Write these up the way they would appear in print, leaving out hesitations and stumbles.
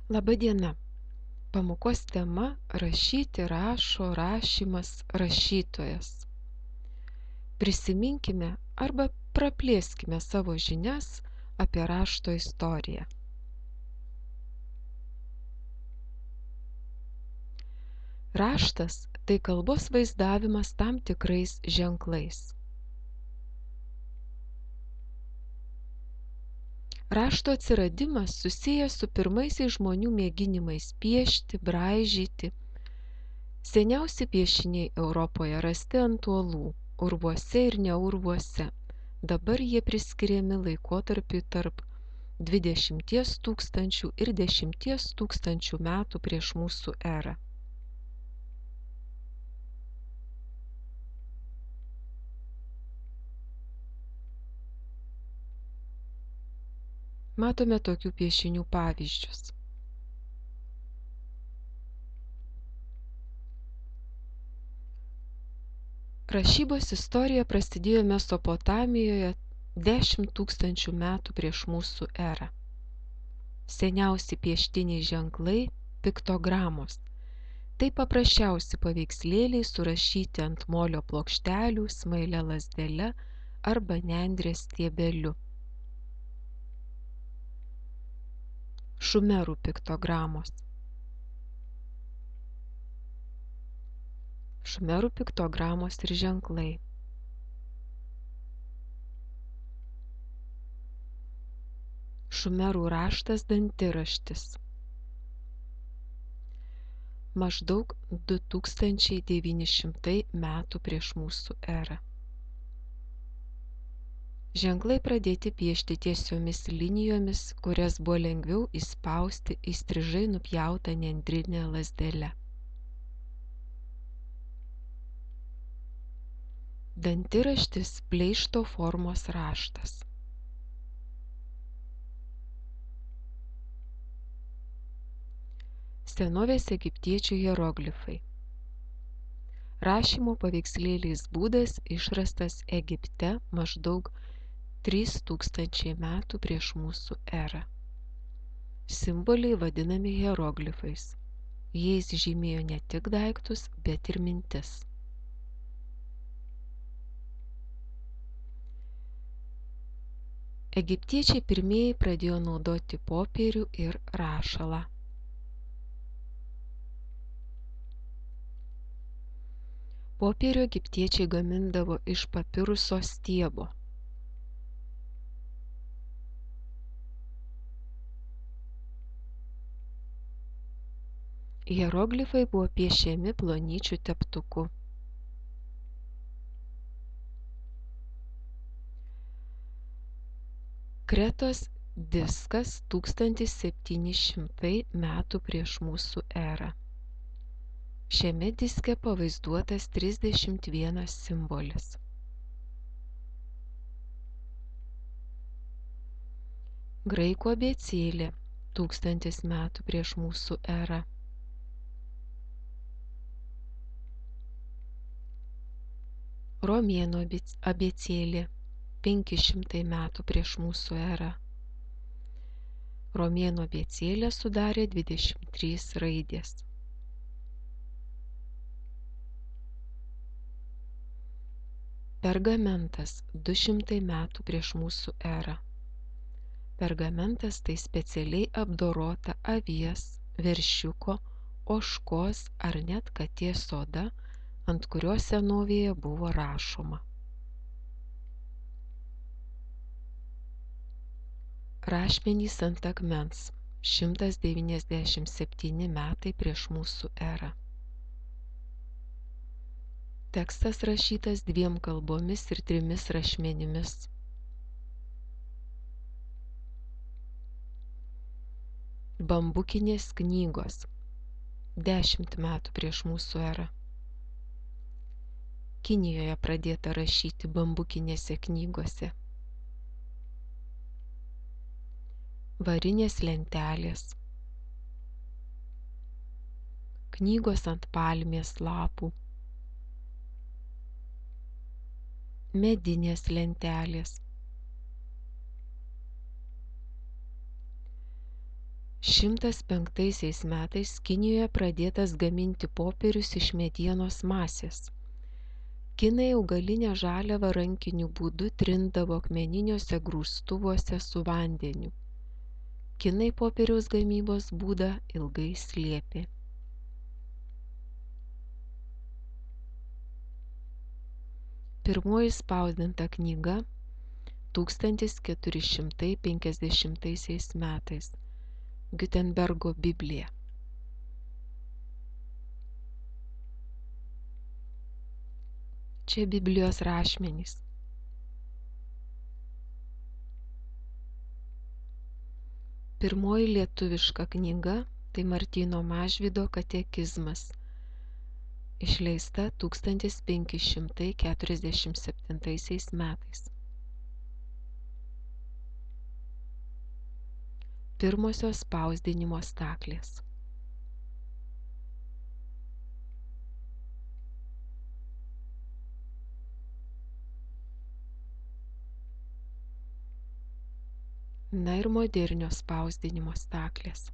Laba diena. Pamokos tema – rašyti, rašo, rašymas, rašytojas. Prisiminkime arba praplėskime savo žinias apie rašto istoriją. Raštas – tai kalbos vaizdavimas tam tikrais ženklais. Rašto atsiradimas susijęs su pirmaisiais žmonių mėginimais piešti, braižyti. Seniausi piešiniai Europoje rasti ant uolų, urvuose ir neurvuose. Dabar jie priskiriami laikotarpiui tarp 20 000 ir 10 000 metų prieš mūsų erą. Matome tokių piešinių pavyzdžius. Rašybos istorija prasidėjo Mesopotamijoje 10 000 metų prieš mūsų erą. Seniausi pieštiniai ženklai – piktogramos. Tai paprasčiausi paveikslėliai surašyti ant molio plokštelių, smailia lazdele arba nendrės stiebeliu. Šumerų piktogramos. Šumerų piktogramos ir ženklai. Šumerų raštas dantiraštis. Maždaug 2900 metų prieš mūsų erą. Ženklai pradėti piešti tiesiomis linijomis, kurias buvo lengviau įspausti įstrižai nupjautą nendrinę lazdelę. Dantiraštis – pleišto formos raštas. Senovės egiptiečių hieroglifai. Rašymo paveikslėliais būdas išrastas Egipte maždaug 3000 metų prieš mūsų erą. Simboliai vadinami hieroglifais. Jais žymėjo ne tik daiktus, bet ir mintis. Egiptiečiai pirmieji pradėjo naudoti popierių ir rašalą. Popierių egiptiečiai gamindavo iš papiruso stiebo. Hieroglifai buvo piešiami plonyčiu teptuku. Kretos diskas 1700 metų prieš mūsų erą. Šiame diske pavaizduotas 31 simbolis. Graikų abėcėlė 1000 metų prieš mūsų erą. Romėnų abėcėlė 500 metų prieš mūsų erą. Romėnų abėcėlę sudarė 23 raidės. Pergamentas 200 metų prieš mūsų erą. Pergamentas tai specialiai apdorota avies, veršiuko, ožkos ar net katės oda, ant kurios senovėje buvo rašoma. Rašmenys ant akmens 197 metai prieš mūsų erą. Tekstas rašytas 2 kalbomis ir 3 rašmenimis. Bambukinės knygos 10 metų prieš mūsų erą. Kinijoje pradėta rašyti bambukinėse knygose. Varinės lentelės. Knygos ant palmės lapų. Medinės lentelės. 105 metais Kinijoje pradėtas gaminti popierius iš medienos masės. Kinai augalinę žaliavą rankiniu būdu trindavo akmeniniuose grūstuvuose su vandeniu. Kinai popieriaus gamybos būdą ilgai slėpė. Pirmoji spausdinta knyga 1450 metais. Gutenbergo Biblija. Čia Biblijos rašmenys. Pirmoji lietuviška knyga tai Martyno Mažvydo katekizmas, išleista 1547 metais. Pirmosios spausdinimo staklės. Na ir modernios spausdinimo staklės.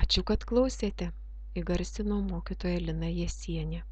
Ačiū, kad klausėte. Įgarsino mokytoja Lina Jasienė.